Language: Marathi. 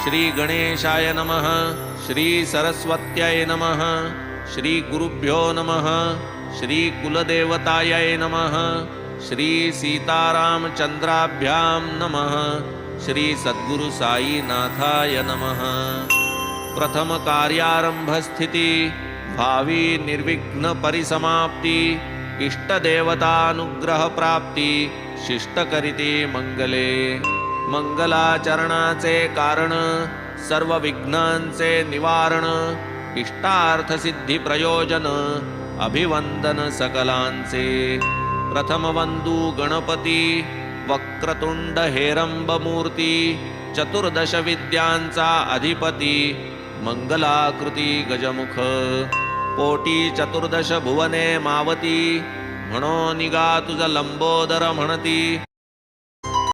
श्री गणेशाय नमः श्री सरस्वत्यै नमः श्री गुरुभ्यो नमः श्री कुलदेवतायै नमः श्री सीतारामचंद्राभ्यां नमः श्री सद्गुरु साईनाथाय नमः। प्रथम कार्यारंभ स्थिति भावी निर्विघ्न परिसमाप्ति इष्टदेवतानुग्रह प्राप्ति शिष्टकरिते मंगले। मंगलाचरणाचे कारण सर्व विघ्नांचे निवारण इष्टार्थ सिद्धी प्रयोजन अभिवंदन सकलांचे। प्रथम वंदू गणपती वक्रतुंड हेरंब मूर्ती चतुर्दश विद्यांचा अधिपती मंगलाकृती गजमुख पोटी चतुर्दश भुवने मावती म्हणो निगा तुझ लंबोदर म्हणती